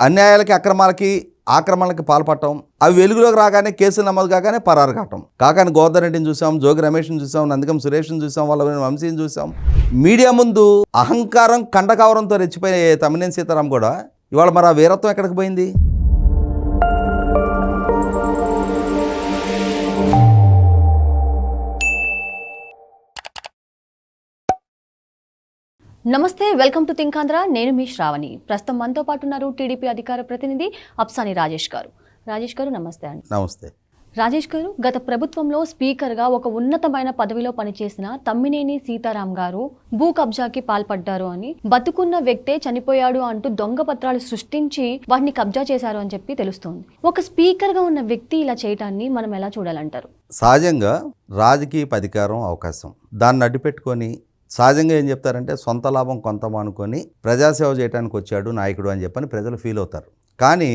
అన్యాయాలకి అక్రమాలకి ఆక్రమణలకి పాల్పడటం, అవి వెలుగులోకి రాగానే కేసులు నమోదు కాగానే పరారు కావటం. కాకాని గోవర్ధన్ రెడ్డిని చూసాం, జోగి రమేష్ని చూసాం, నందిగం సురేష్ని చూసాం, వాళ్ళ వంశీని చూసాం. మీడియా ముందు అహంకారం కండకావరంతో రెచ్చిపోయే తమ్మినేని సీతారాం కూడా ఇవాళ మరి ఆ వీరత్వం ఎక్కడికి పోయింది? నమస్తే, వెల్కమ్ టు థింక్ ఆంధ్ర. నేను మీ శ్రావణి. ప్రస్తుతం మనతో పాటు ఉన్నారు టీడీపీ అధికార ప్రతినిధి అప్సాని రాజేష్ గారు. రాజేష్ గారు నమస్తే అండి. నమస్తే. రాజేష్ గారు, గత ప్రభుత్వంలో స్పీకర్గా ఒక ఉన్నతమైన పదవిలో పనిచేసిన తమ్మినేని సీతారాం గారు భూ కబ్జాకి పాల్పడ్డారు అని, బతుకున్న వ్యక్తే చనిపోయాడు అంటూ దొంగ పత్రాలు సృష్టించి వాటిని కబ్జా చేశారు అని చెప్పి తెలుస్తోంది. ఒక స్పీకర్గా ఉన్న వ్యక్తి ఇలా చేయటాన్ని మనం ఎలా చూడాలంటారు? సహజంగా రాజకీయ అధికారం అవకాశం దాన్ని అడ్డుపెట్టుకొని సహజంగా ఏం చెప్తారంటే సొంత లాభం కొంత అనుకొని ప్రజాసేవ చేయడానికి వచ్చాడు నాయకుడు అని చెప్పని ప్రజలు ఫీల్ అవుతారు. కానీ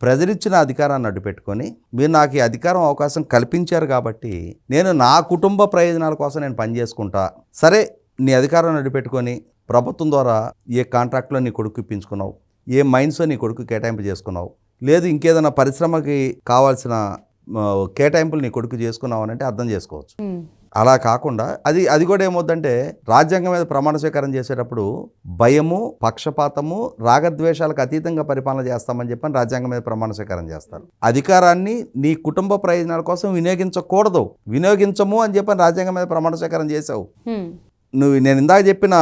ప్రజలిచ్చిన అధికారాన్ని అడ్డుపెట్టుకొని మీరు నాకు ఈ అధికారం అవకాశం కల్పించారు కాబట్టి నేను నా కుటుంబ ప్రయోజనాల కోసం నేను పనిచేసుకుంటా, సరే నీ అధికారాన్ని అడ్డుపెట్టుకొని ప్రభుత్వం ద్వారా ఏ కాంట్రాక్ట్లో నీ కొడుకు ఇప్పించుకున్నావు, ఏ మైన్స్ నీ కొడుకు కేటాయింపు చేసుకున్నావు, లేదు ఇంకేదైనా పరిశ్రమకి కావాల్సిన కేటాయింపులు నీ కొడుకు చేసుకున్నావు అని అంటే అర్థం చేసుకోవచ్చు. అలా కాకుండా అది కూడా ఏమవుద్దంటే రాజ్యాంగం మీద ప్రమాణ స్వీకారం చేసేటప్పుడు భయము, పక్షపాతము, రాగద్వేషాలకు అతీతంగా పరిపాలన చేస్తామని చెప్పని రాజ్యాంగం మీద ప్రమాణ స్వీకారం చేస్తారు. అధికారాన్ని నీ కుటుంబ ప్రయోజనాల కోసం వినియోగించకూడదు, వినియోగించము అని చెప్పని రాజ్యాంగం మీద ప్రమాణ స్వీకారం చేసావు. నేను ఇందాక చెప్పిన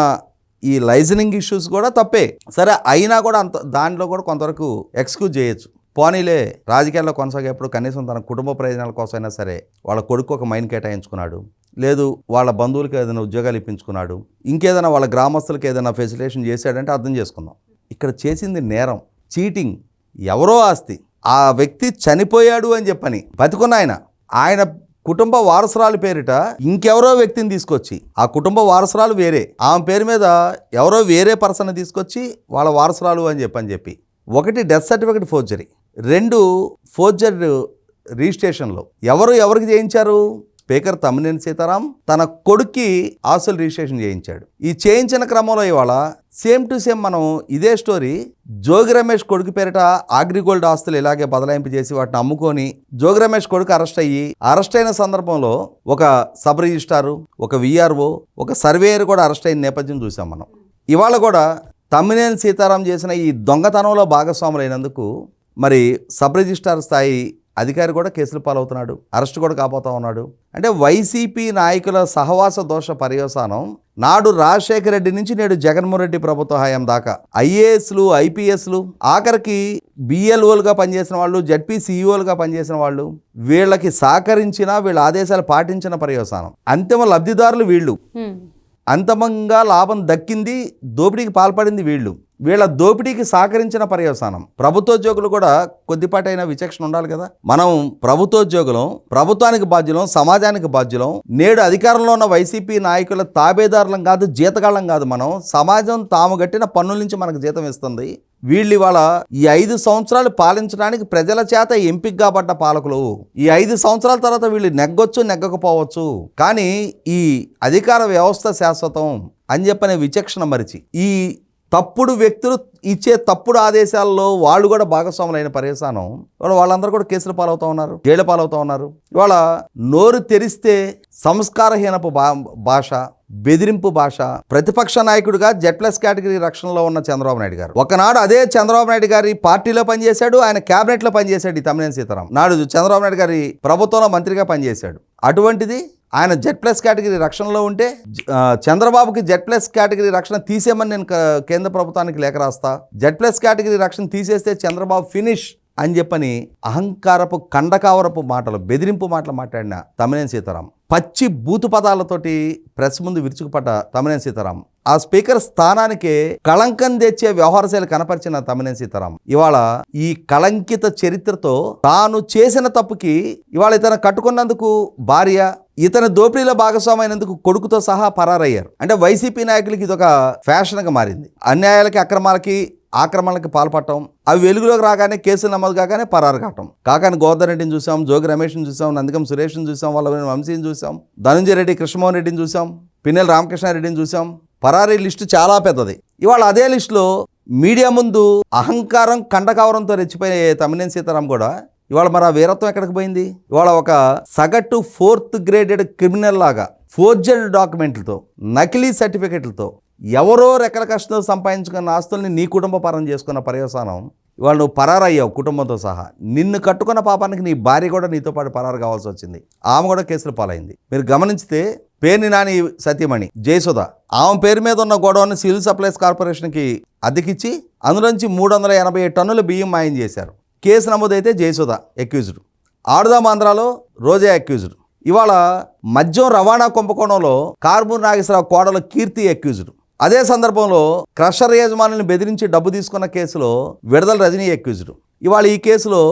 ఈ లైజనింగ్ ఇష్యూస్ కూడా తప్పే. సరే అయినా కూడా దాంట్లో కూడా కొంతవరకు ఎక్స్క్యూజ్ చేయొచ్చు. పోనీలే, రాజకీయాల్లో కొనసాగేప్పుడు కనీసం తన కుటుంబ ప్రయోజనాల కోసమైనా సరే వాళ్ళ కొడుకు ఒక మైన్ కేటాయించుకున్నాడు, లేదు వాళ్ళ బంధువులకి ఏదైనా ఉద్యోగాలు ఇప్పించుకున్నాడు, ఇంకేదైనా వాళ్ళ గ్రామస్తులకి ఏదైనా ఫెసిలిటేషన్ చేశాడంటే అర్థం చేసుకుందాం. ఇక్కడ చేసింది నేరం, చీటింగ్, ఎవరో ఆస్తి. ఆ వ్యక్తి చనిపోయాడు అని చెప్పని బతికున్న ఆయన కుటుంబ వారసురాలు పేరిట ఇంకెవరో వ్యక్తిని తీసుకొచ్చి, ఆ కుటుంబ వారసురాలు వేరే, ఆమె పేరు మీద ఎవరో వేరే పర్సన్ తీసుకొచ్చి వాళ్ళ వారసురాలు అని చెప్పి ఒకటి డెత్ సర్టిఫికేట్ ఫోర్జరీ, 2 ఫోర్జర్ రిజిస్ట్రేషన్లో ఎవరికి చేయించారు? స్పీకర్ తమ్మినేని సీతారాం తన కొడుక్కి ఆస్తులు రిజిస్ట్రేషన్ చేయించాడు. ఈ చేయించిన క్రమంలో ఇవాళ సేమ్ టు సేమ్ మనం ఇదే స్టోరీ జోగి రమేష్ కొడుకు పేరిట అగ్రిగోల్డ్ ఆస్తులు ఇలాగే బదలాయింపు చేసి వాటిని అమ్ముకొని జోగి రమేష్ కొడుకు అరెస్ట్ అయిన సందర్భంలో ఒక సబ్ రిజిస్ట్రారు, ఒక విఆర్ఓ, ఒక సర్వేయర్ కూడా అరెస్ట్ అయిన నేపథ్యం చూసాం మనం. ఇవాళ కూడా తమ్మినేని సీతారాం చేసిన ఈ దొంగతనంలో భాగస్వాములైనందుకు మరి సబ్ రిజిస్ట్రార్ స్థాయి అధికారి కూడా కేసులు పాలవుతున్నాడు, అరెస్ట్ కూడా కాబోతా ఉన్నాడు. అంటే వైసీపీ నాయకుల సహవాస దోష పర్యవసానం నాడు రాజశేఖర రెడ్డి నుంచి నేడు జగన్మోహన్ రెడ్డి ప్రభుత్వ హయాం దాకా ఐఏఎస్లు, ఐపీఎస్లు, ఆఖరికి బిఎల్ఓలుగా పనిచేసిన వాళ్ళు, జడ్పీ సిఇఓలుగా పనిచేసిన వాళ్ళు, వీళ్ళకి సహకరించిన, వీళ్ళ ఆదేశాలు పాటించిన పర్యవసానం. అంతిమ లబ్ధిదారులు వీళ్ళు. అంతమంగా లాభం దక్కింది, దోపిడీకి పాల్పడింది వీళ్ళు. వీళ్ళ దోపిడీకి సహకరించిన పర్యవసానం. ప్రభుత్వోద్యోగులు కూడా కొద్దిపాటైన విచక్షణ ఉండాలి కదా. మనం ప్రభుత్వోద్యోగులం, ప్రభుత్వానికి బాధ్యులం, సమాజానికి బాధ్యులం. నేడు అధికారంలో ఉన్న వైసీపీ నాయకుల తాబేదారులం కాదు, జీతగాళ్ళం కాదు. మనం సమాజం తాము గట్టిన పన్నుల నుంచి మనకు జీతం ఇస్తుంది. వీళ్ళు ఇవాళ ఈ 5 సంవత్సరాలు పాలించడానికి ప్రజల చేత ఎంపిక కాబడ్డ పాలకులు. ఈ 5 సంవత్సరాల తర్వాత వీళ్ళు నెగ్గొచ్చు, నెగ్గకపోవచ్చు, కానీ ఈ అధికార వ్యవస్థ శాశ్వతం అని చెప్పనే విచక్షణ మరిచి ఈ తప్పుడు వ్యక్తులు ఇచ్చే తప్పుడు ఆదేశాల్లో వాళ్ళు కూడా భాగస్వాములైన పర్యవసానం వాళ్ళందరూ కూడా కేసులు పాలవుతూ ఉన్నారు, జైలు పాలవుతూ ఉన్నారు. ఇవాళ నోరు తెరిస్తే సంస్కారహీనపు భాష, బెదిరింపు భాష. ప్రతిపక్ష నాయకుడిగా Z+ కేటగిరీ రక్షణలో ఉన్న చంద్రబాబు నాయుడు గారు ఒకనాడు అదే చంద్రబాబు నాయుడు గారి పార్టీలో పనిచేశాడు, ఆయన క్యాబినెట్లో పనిచేశాడు. ఈ తమ్మినేని సీతారాం నాడు చంద్రబాబు నాయుడు గారి ప్రభుత్వంలో మంత్రిగా పనిచేశాడు. అటువంటిది ఆయన Z+ కేటగిరీ రక్షణలో ఉంటే చంద్రబాబుకి Z+ కేటగిరీ రక్షణ తీసేయమని నేను కేంద్ర ప్రభుత్వానికి లేఖ రాస్తా, Z+ కేటగిరీ రక్షణ తీసేస్తే చంద్రబాబు ఫినిష్ అని చెప్పని అహంకారపు కండకావరపు మాటలు, బెదిరింపు మాటలు మాట్లాడిన తమ్మినేని సీతారాం, పచ్చి బూతు పదాలతోటి ప్రెస్ ముందు విరుచుకుపడ్డ తమ్మినేని సీతారాం, ఆ స్పీకర్ స్థానానికే కళంకం తెచ్చే వ్యవహారశైలి కనపరిచిన తమ్మినేని సీతారాం ఇవాళ ఈ కళంకిత చరిత్రతో తాను చేసిన తప్పుకి ఇవాళ ఇతను కట్టుకున్నందుకు భార్య, ఇతని దోపిడీలో భాగస్వామైనందుకు కొడుకుతో సహా పరారయ్యారు. అంటే వైసీపీ నాయకులకి ఇదొక ఫ్యాషన్గా మారింది. అన్యాయాలకి అక్రమాలకి ఆక్రమణలకి పాల్పడటం, అవి వెలుగులోకి రాగానే కేసులు నమోదు కాగానే పరారు కావటం. కాకాని గోవర్ధన్ రెడ్డిని చూసాం, జోగి రమేష్ని చూసాం, నందిగం సురేష్ని చూసాం, వాళ్ళ వంశీని చూసాం, ధనంజయ రెడ్డి, కృష్ణమోహన్ రెడ్డిని చూసాం, పిన్నెల రామకృష్ణారెడ్డిని చూసాం. పరారీ లిస్టు చాలా పెద్దది. ఇవాళ అదే లిస్టులో మీడియా ముందు అహంకారం కండకావరంతో రెచ్చిపోయే తమ్మినేని సీతారాం కూడా ఇవాళ మరి ఆ వీరత్వం ఎక్కడికి పోయింది? ఇవాళ ఒక సగటు 4th గ్రేడెడ్ క్రిమినల్ లాగా ఫోర్జెడ్ డాక్యుమెంట్లతో, నకిలీ సర్టిఫికెట్లతో ఎవరో రెక్కల కష్టంతో సంపాదించుకున్న ఆస్తుల్ని నీ కుటుంబ పరం చేసుకున్న పర్యవసానం ఇవాళ నువ్వు పరారయ్యావు కుటుంబంతో సహా. నిన్ను కట్టుకున్న పాపానికి నీ భార్య కూడా నీతో పాటు పరారు కావాల్సి వచ్చింది. ఆమె కూడా కేసులు పాలైంది. మీరు గమనించితే పేర్ని నాని సతీమణి జయసుధ, ఆమె పేరు మీద ఉన్న గొడవని సివిల్ సప్లైస్ కార్పొరేషన్కి అద్దెకిచ్చి అందులోంచి 387 టన్నుల బియ్యం మాయం చేశారు. కేసు నమోదైతే జయసుధ ఎక్యూజ్డ్, ఆడుదామాంధ్రాలో రోజా ఎక్యూజ్డ్. ఇవాళ మద్యం రవాణా కుంభకోణంలో కార్మూర్ నాగేశ్వరరావు కోడలు కీర్తి ఎక్యూజ్డ్. అదే సందర్భంలో క్రషర్ యజమానులను బెదిరించి డబ్బు తీసుకున్న కేసులో విడుదల రజనీ ఎక్యూజ్డ్. ఇవాళ ఈ కేసులో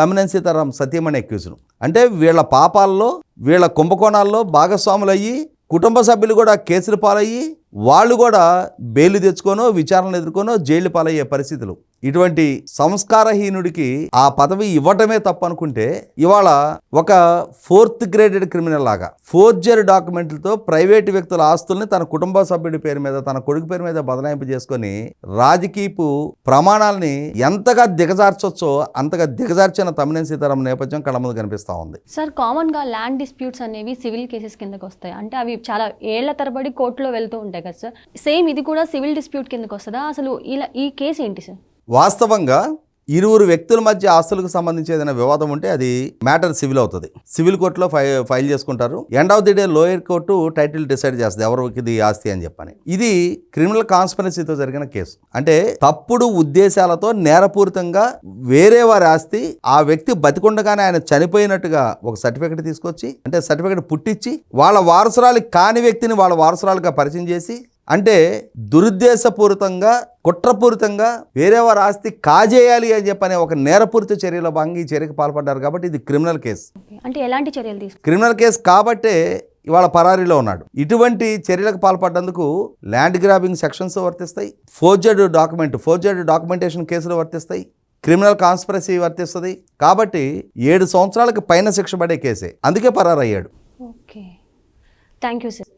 తమ్మినేని సీతారాం సతీమణి ఎక్యూజ్డ్. అంటే వీళ్ళ పాపాల్లో, వీళ్ళ కుంభకోణాల్లో భాగస్వాములు అయ్యి, కుటుంబ సభ్యులు కూడా కేసులు పాలయ్యి, వాళ్ళు కూడా బెయిల్ తెచ్చుకోనో, విచారణలు ఎదుర్కొనో జైలు పాలయ్యే పరిస్థితులు. ఇటువంటి సంస్కారహీనుడికి ఆ పదవి ఇవ్వటమే తప్పు అనుకుంటే, ఇవాళ ఒక 4th గ్రేడెడ్ క్రిమినల్ లాగా ఫోర్జర్ డాక్యుమెంట్లతో ప్రైవేటు వ్యక్తుల ఆస్తుల్ని తన కుటుంబ సభ్యుడి పేరు మీద, తన కొడుకు పేరు మీద బదలాయింపు చేసుకొని రాజకీయపు ప్రమాణాలని ఎంతగా దిగజార్చొచ్చో అంతగా దిగజార్చిన తమ్మినేని సీతారాం నేపథ్యం కళ్ళ ముందు కనిపిస్తూ ఉంది. సార్, కామన్గా ల్యాండ్ డిస్ప్యూట్స్ అనేవి సివిల్ కేసెస్ కిందకి వస్తాయి. అంటే అవి చాలా ఏళ్ల తరబడి కోర్టులో వెళ్తూ ఉంటాయి కదా సార్. సేమ్ ఇది కూడా సివిల్ డిస్ప్యూట్ కిందకి వస్తుందా? అసలు ఇలా ఈ కేసు ఏంటి సార్? వాస్తవంగా ఇరువురు వ్యక్తుల మధ్య ఆస్తులకు సంబంధించి ఏదైనా వివాదం ఉంటే అది మ్యాటర్ సివిల్ అవుతుంది. సివిల్ కోర్టులో ఫైల్ చేసుకుంటారు. End of the day lower court title decide చేస్తుంది ఎవరికి ఇది ఆస్తి అని చెప్పని. ఇది క్రిమినల్ కాన్స్పిరసీతో జరిగిన కేసు. అంటే తప్పుడు ఉద్దేశాలతో నేరపూరితంగా వేరే వారి ఆస్తి, ఆ వ్యక్తి బతికుండగానే ఆయన చనిపోయినట్టుగా ఒక సర్టిఫికెట్ తీసుకొచ్చి, అంటే సర్టిఫికెట్ పుట్టించి వాళ్ళ వారసురాలు కాని వ్యక్తిని వాళ్ళ వారసురాలుగా పరిచయం చేసి, అంటే దురుద్దేశపూరితంగా, కుట్రపూరితంగా వేరే వారి ఆస్తి కాజేయాలి అని చెప్పనే ఒక నేరపూరిత చర్యలో భాగంగా ఈ చర్యకు పాల్పడ్డారు. కాబట్టి ఇది క్రిమినల్ కేసు. అంటే ఎలాంటి చర్యలు తీసుకు? క్రిమినల్ కేసు కాబట్టే ఇవాళ పరారీలో ఉన్నాడు. ఇటువంటి చర్యలకు పాల్పడ్డందుకు ల్యాండ్ గ్రాబింగ్ సెక్షన్స్ వర్తిస్తాయి, ఫోర్జర్డ్ డాక్యుమెంటేషన్ కేసులు వర్తిస్తాయి, క్రిమినల్ కాన్స్పిరసీ వర్తిస్తుంది. కాబట్టి 7 సంవత్సరాలకు పైన శిక్ష పడే కేసే. అందుకే పరారయ్యాడు. Okay, thank you sir.